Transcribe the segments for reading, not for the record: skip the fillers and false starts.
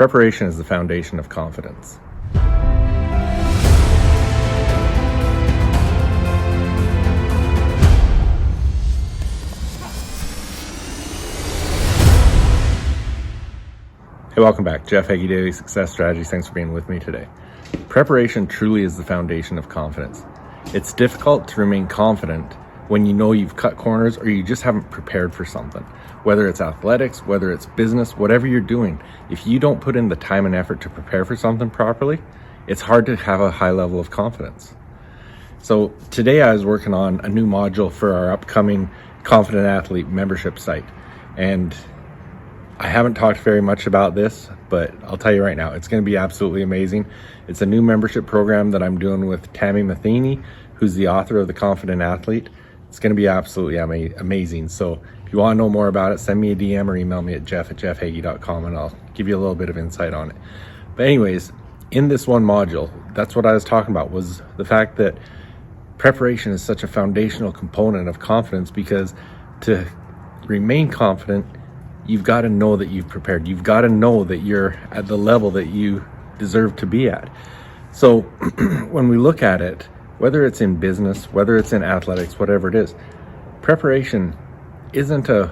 Preparation is the foundation of confidence. Hey, welcome back. Jeff Heggie, Daily Success Strategies. Thanks for being with me today. Preparation truly is the foundation of confidence. It's difficult to remain confident when you know you've cut corners or you just haven't prepared for something. Whether it's athletics, whether it's business, whatever you're doing, if you don't put in the time and effort to prepare for something properly, it's hard to have a high level of confidence. So today I was working on a new module for our upcoming Confident Athlete membership site. And I haven't talked very much about this, but I'll tell you right now, it's going to be absolutely amazing. It's a new membership program that I'm doing with Tammy Matheny, who's the author of The Confident Athlete. It's going to be absolutely amazing. So if you want to know more about it, send me a DM or email me at jeff@jeffhagee.com and I'll give you a little bit of insight on it. But anyways, in this one module, that's what I was talking about, was the fact that preparation is such a foundational component of confidence, because to remain confident, you've got to know that you've prepared. You've got to know that you're at the level that you deserve to be at. So when we look at it, whether it's in business, whether it's in athletics, whatever it is, preparation isn't a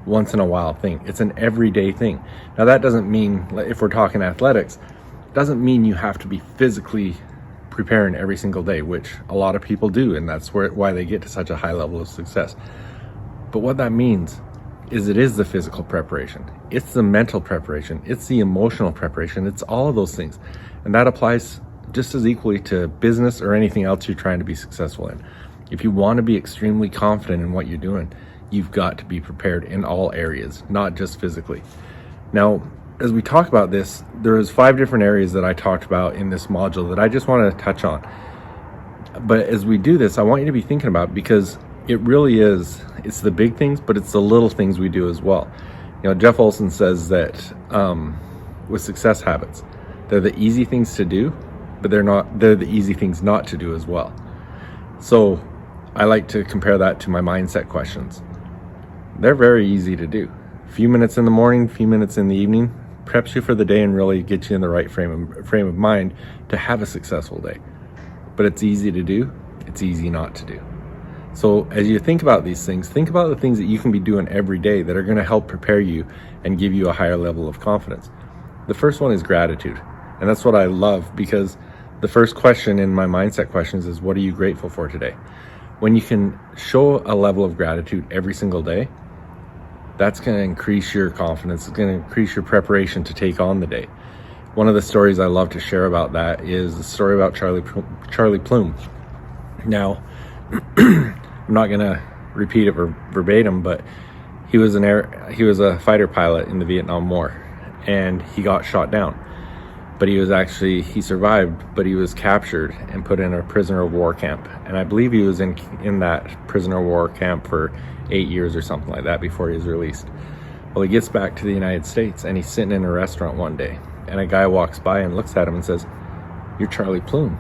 once in a while thing. It's an everyday thing. Now that doesn't mean, if we're talking athletics, doesn't mean you have to be physically preparing every single day, which a lot of people do, and that's why they get to such a high level of success. But what that means is it is the physical preparation, it's the mental preparation, it's the emotional preparation, it's all of those things. And that applies just as equally to business or anything else you're trying to be successful in. If you want to be extremely confident in what you're doing, you've got to be prepared in all areas, not just physically. Now, as we talk about this, there's 5 different areas that I talked about in this module that I just want to touch on. But as we do this, I want you to be thinking about, because it really is, it's the big things, but it's the little things we do as well. You know, Jeff Olson says that with success habits, they're the easy things to do, but they're the easy things not to do as well. So I like to compare that to my mindset questions. They're very easy to do. A few minutes in the morning, a few minutes in the evening, preps you for the day and really gets you in the right frame of mind to have a successful day. But it's easy to do, it's easy not to do. So as you think about these things, think about the things that you can be doing every day that are going to help prepare you and give you a higher level of confidence. The first one is gratitude. And that's what I love, because the first question in my mindset questions is, what are you grateful for today? When you can show a level of gratitude every single day, that's going to increase your confidence. It's going to increase your preparation to take on the day. One of the stories I love to share about that is the story about Charlie Plume. Now, I'm not going to repeat it verbatim, but he was a fighter pilot in the Vietnam War, and he got shot down. But he survived, but he was captured and put in a prisoner of war camp. And I believe he was in that prisoner of war camp for 8 years or something like that before he was released. Well, he gets back to the United States, and he's sitting in a restaurant one day, and a guy walks by and looks at him and says, "You're Charlie Plume."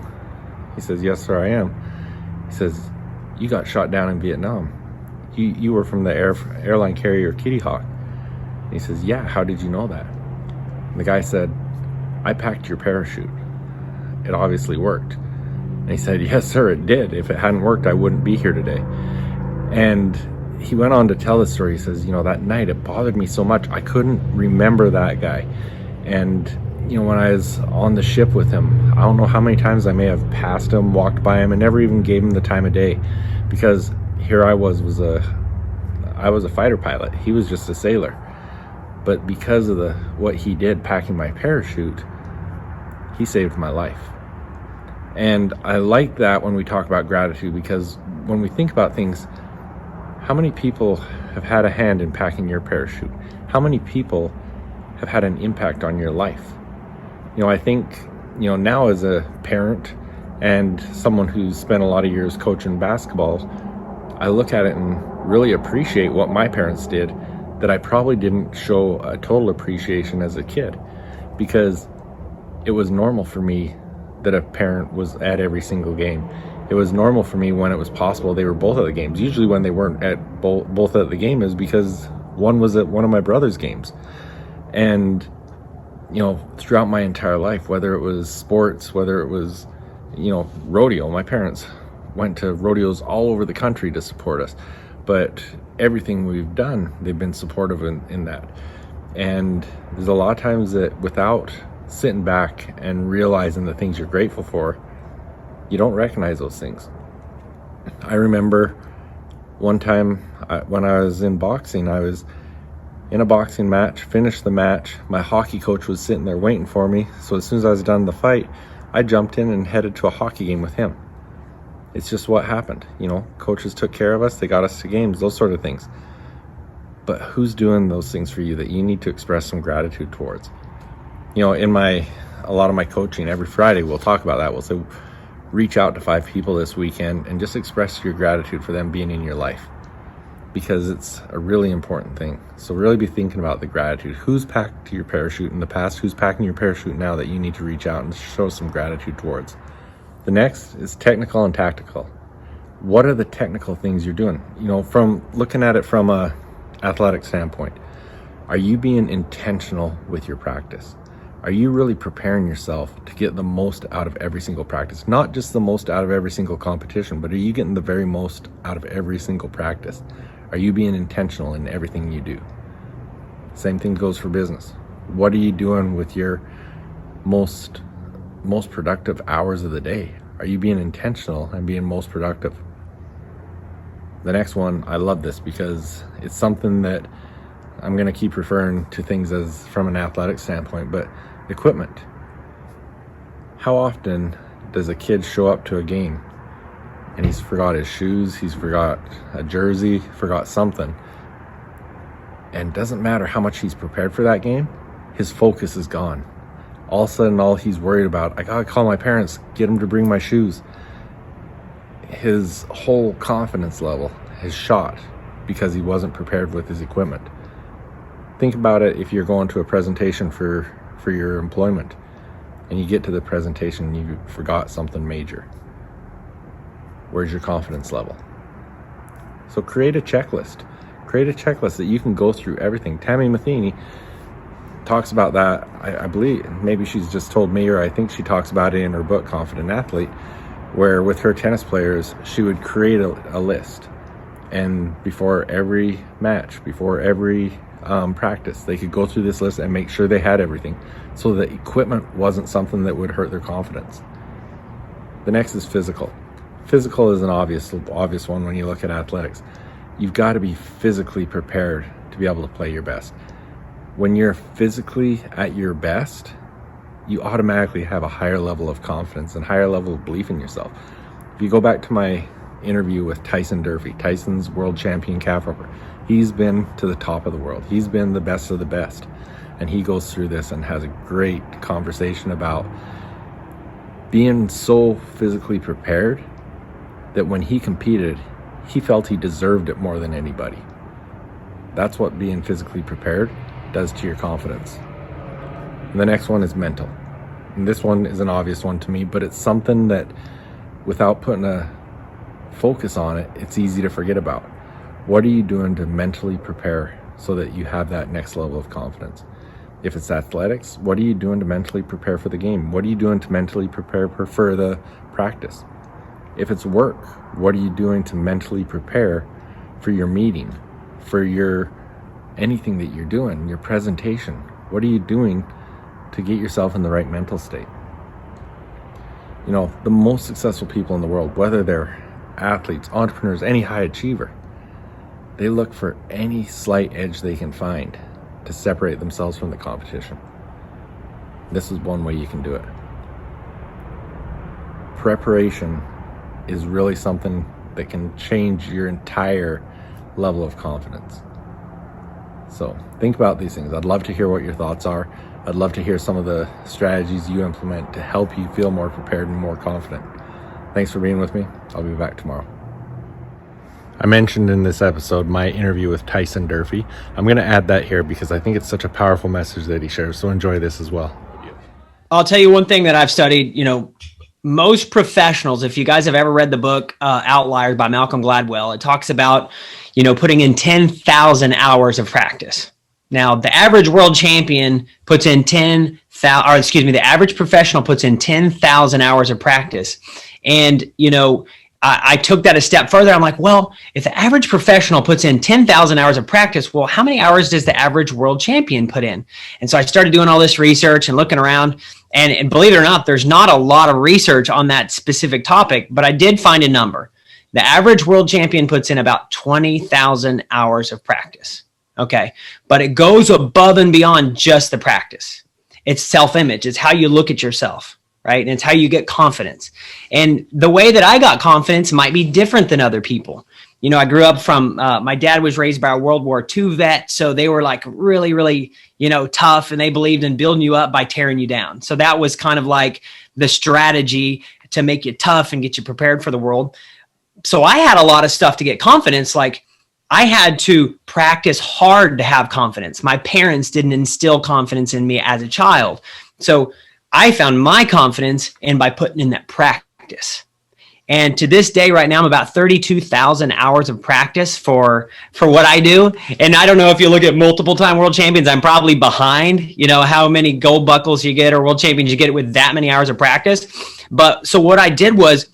He says, "Yes, sir, I am." He says, "You got shot down in Vietnam. You were from the airline carrier Kitty Hawk." And he says, "Yeah, how did you know that?" And the guy said, "I packed your parachute. It obviously worked." And he said, "Yes, sir, it did. If it hadn't worked, I wouldn't be here today." And he went on to tell the story. He says, that night it bothered me so much. I couldn't remember that guy. And, when I was on the ship with him, I don't know how many times I may have passed him, walked by him, and never even gave him the time of day. Because here I was a fighter pilot. He was just a sailor. But because of what he did, packing my parachute, he saved my life. And I like that when we talk about gratitude, because when we think about things, how many people have had a hand in packing your parachute? How many people have had an impact on your life? I think, now as a parent and someone who's spent a lot of years coaching basketball, I look at it and really appreciate what my parents did that I probably didn't show a total appreciation as a kid, because it was normal for me that a parent was at every single game. It was normal for me when it was possible they were both at the games. Usually when they weren't at both at the game is because one was at one of my brother's games. And throughout my entire life, whether it was sports, whether it was, rodeo. My parents went to rodeos all over the country to support us, but everything we've done, they've been supportive in that. And there's a lot of times that without sitting back and realizing the things you're grateful for, you don't recognize those things. I remember one time when I was in boxing, I was in a boxing match, finished the match. My hockey coach was sitting there waiting for me. So as soon as I was done the fight, I jumped in and headed to a hockey game with him. It's just what happened. Coaches took care of us. They got us to games, those sort of things. But who's doing those things for you that you need to express some gratitude towards? In a lot of my coaching, every Friday we'll talk about that. We'll say, reach out to 5 people this weekend and just express your gratitude for them being in your life, because it's a really important thing. So really be thinking about the gratitude. Who's packed your parachute in the past? Who's packing your parachute now that you need to reach out and show some gratitude towards? The next is technical and tactical. What are the technical things you're doing? From looking at it from a athletic standpoint, are you being intentional with your practice? Are you really preparing yourself to get the most out of every single practice? Not just the most out of every single competition, but are you getting the very most out of every single practice? Are you being intentional in everything you do? Same thing goes for business. What are you doing with your most productive hours of the day? Are you being intentional and being most productive? The next one, I love this because it's something that I'm going to keep referring to things as from an athletic standpoint, but equipment. How often does a kid show up to a game and he's forgot his shoes, he's forgot a jersey, forgot something, and doesn't matter how much he's prepared for that game, his focus is gone. All of a sudden, all he's worried about, I gotta call my parents, get them to bring my shoes. His whole confidence level is shot because he wasn't prepared with his equipment. Think about it if you're going to a presentation for your employment and you get to the presentation and you forgot something major. Where's your confidence level? So create a checklist. Create a checklist that you can go through everything. Tammy Matheny talks about that. I believe maybe she's just told me, or I think she talks about it in her book, Confident Athlete, where with her tennis players, she would create a list. And before every match, before every practice, they could go through this list and make sure they had everything, so that equipment wasn't something that would hurt their confidence. The next is physical. Physical is an obvious one when you look at athletics. You've got to be physically prepared to be able to play your best. When you're physically at your best, you automatically have a higher level of confidence and higher level of belief in yourself. If you go back to my interview with Tyson Durfee, Tyson's world champion calf roper, he's been to the top of the world. He's been the best of the best. And he goes through this and has a great conversation about being so physically prepared that when he competed, he felt he deserved it more than anybody. That's what being physically prepared does to your confidence. And the next one is mental. And this one is an obvious one to me, but it's something that without putting a focus on it, it's easy to forget about. What are you doing to mentally prepare so that you have that next level of confidence? If it's athletics, what are you doing to mentally prepare for the game? What are you doing to mentally prepare for the practice? If it's work, what are you doing to mentally prepare for your meeting, for your anything that you're doing, your presentation? What are you doing to get yourself in the right mental state? The most successful people in the world, whether they're athletes, entrepreneurs, any high achiever, they look for any slight edge they can find to separate themselves from the competition. This is one way you can do it. Preparation is really something that can change your entire level of confidence. So think about these things. I'd love to hear what your thoughts are. I'd love to hear some of the strategies you implement to help you feel more prepared and more confident. Thanks for being with me. I'll be back tomorrow. I mentioned in this episode my interview with Tyson Durfee. I'm going to add that here because I think it's such a powerful message that he shares. So enjoy this as well. I'll tell you one thing that I've studied, most professionals, if you guys have ever read the book Outliers by Malcolm Gladwell, it talks about, putting in 10,000 hours of practice. Now, the average world champion puts in the average professional puts in 10,000 hours of practice. And, I took that a step further. I'm like, well, if the average professional puts in 10,000 hours of practice, well, how many hours does the average world champion put in? And so I started doing all this research and looking around. And believe it or not, there's not a lot of research on that specific topic, but I did find a number. The average world champion puts in about 20,000 hours of practice. Okay. But it goes above and beyond just the practice. It's self-image. It's how you look at yourself, right? And it's how you get confidence. And the way that I got confidence might be different than other people. I grew up from, my dad was raised by a World War II vet. So they were like really, really, tough, and they believed in building you up by tearing you down. So that was kind of like the strategy to make you tough and get you prepared for the world. So I had a lot of stuff to get confidence. Like, I had to practice hard to have confidence. My parents didn't instill confidence in me as a child. So I found my confidence by putting in that practice. And to this day, right now, I'm about 32,000 hours of practice for what I do. And I don't know if you look at multiple time world champions, I'm probably behind, how many gold buckles you get or world champions you get with that many hours of practice. But so what I did was,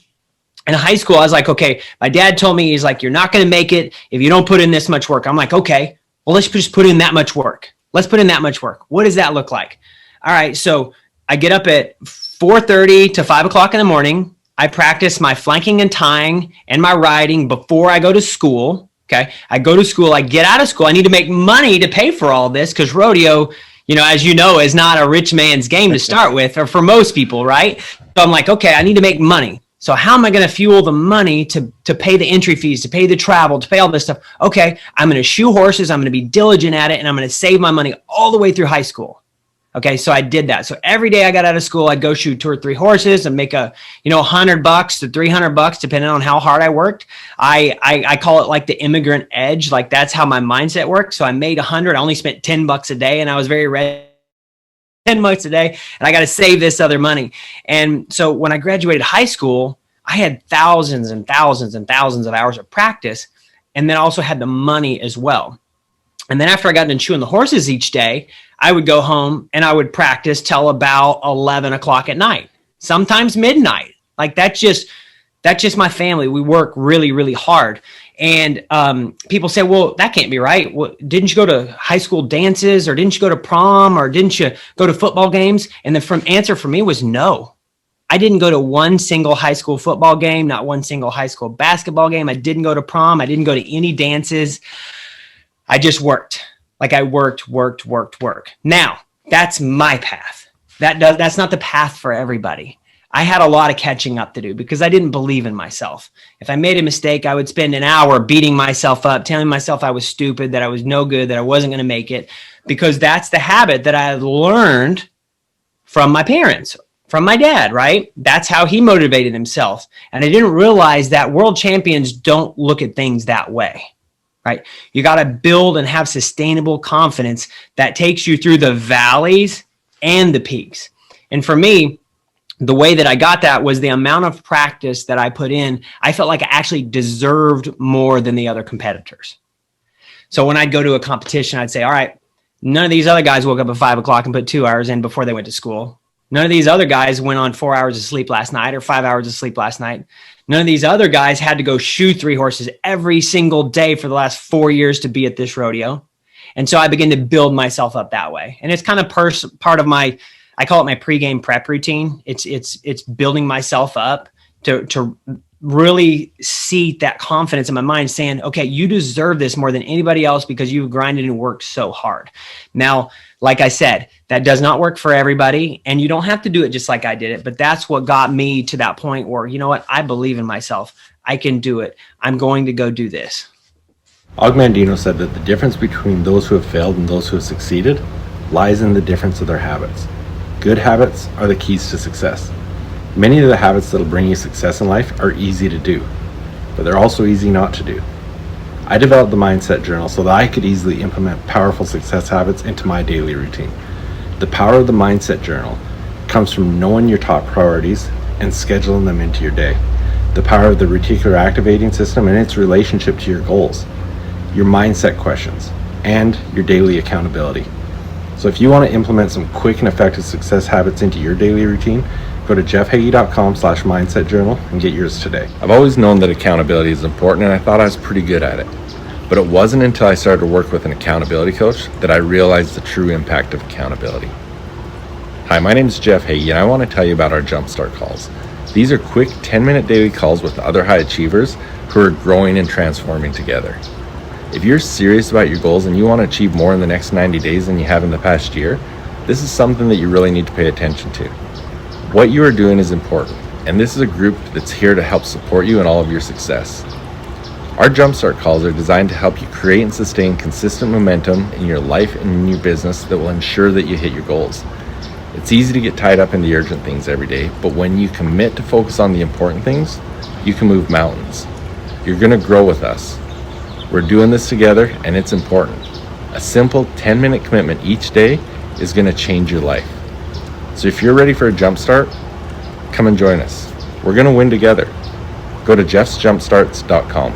in high school, I was like, okay, my dad told me, he's like, you're not going to make it if you don't put in this much work. I'm like, okay, well, let's just put in that much work. Let's put in that much work. What does that look like? All right. So I get up at 4:30 to 5 o'clock in the morning. I practice my flanking and tying and my riding before I go to school. Okay. I go to school. I get out of school. I need to make money to pay for all this because rodeo, as you know, is not a rich man's game to start with, or for most people, right? So I'm like, okay, I need to make money. So how am I going to fuel the money to pay the entry fees, to pay the travel, to pay all this stuff? Okay, I'm going to shoe horses. I'm going to be diligent at it, and I'm going to save my money all the way through high school. Okay, so I did that. So every day I got out of school, I'd go shoot 2 or 3 horses and make $100 to $300, depending on how hard I worked. I call it like the immigrant edge. Like, that's how my mindset worked. So I made 100. I only spent $10 a day, and I was very ready. 10 bucks a day, and I got to save this other money. And so when I graduated high school, I had thousands and thousands and thousands of hours of practice, and then also had the money as well. And then after I got done chewing the horses each day, I would go home and I would practice till about 11 o'clock at night, sometimes midnight. Like, that's just my family. We work really, really hard. And people say, well, that can't be right. Well, didn't you go to high school dances, or didn't you go to prom, or didn't you go to football games? And the answer for me was no. I didn't go to one single high school football game, not one single high school basketball game. I didn't go to prom. I didn't go to any dances. I just worked. Like, I worked. Now, that's my path. That's not the path for everybody. I had a lot of catching up to do because I didn't believe in myself. If I made a mistake, I would spend an hour beating myself up, telling myself I was stupid, that I was no good, that I wasn't going to make it, because that's the habit that I learned from my parents, from my dad, right? That's how he motivated himself. And I didn't realize that world champions don't look at things that way, right? You got to build and have sustainable confidence that takes you through the valleys and the peaks. And for me, the way that I got that was the amount of practice that I put in. I felt like I actually deserved more than the other competitors. So when I'd go to a competition, I'd say, all right, none of these other guys woke up at 5 o'clock and put 2 hours in before they went to school. None of these other guys went on 4 hours of sleep last night or 5 hours of sleep last night. None of these other guys had to go shoe 3 horses every single day for the last 4 years to be at this rodeo. And so I began to build myself up that way. And it's kind of part of my, I call it my pregame prep routine. It's building myself up to really seat that confidence in my mind, saying, okay, you deserve this more than anybody else because you've grinded and worked so hard. Now, like I said, that does not work for everybody, and you don't have to do it just like I did it, but that's what got me to that point where, you know what, I believe in myself. I can do it. I'm going to go do this. Og Mandino said that the difference between those who have failed and those who have succeeded lies in the difference of their habits. Good habits are the keys to success. Many of the habits that'll bring you success in life are easy to do, but they're also easy not to do. I developed the Mindset Journal so that I could easily implement powerful success habits into my daily routine. The power of the Mindset Journal comes from knowing your top priorities and scheduling them into your day. The power of the reticular activating system and its relationship to your goals. Your mindset questions. and your daily accountability. So if you want to implement some quick and effective success habits into your daily routine, go to jeffheggie.com/mindset journal and get yours today. I've always known that accountability is important, and I thought I was pretty good at it. But it wasn't until I started to work with an accountability coach that I realized the true impact of accountability. Hi, my name is Jeff Heggie, and I want to tell you about our Jumpstart calls. These are quick 10-minute daily calls with other high achievers who are growing and transforming together. If you're serious about your goals and you want to achieve more in the next 90 days than you have in the past year, this is something that you really need to pay attention to. What you are doing is important, and this is a group that's here to help support you in all of your success. Our Jumpstart calls are designed to help you create and sustain consistent momentum in your life and in your business that will ensure that you hit your goals. It's easy to get tied up in the urgent things every day, but when you commit to focus on the important things, you can move mountains. You're going to grow with us. We're doing this together, and it's important. A simple 10-minute commitment each day is going to change your life. So if you're ready for a Jumpstart, come and join us. We're going to win together. Go to jeffsjumpstarts.com.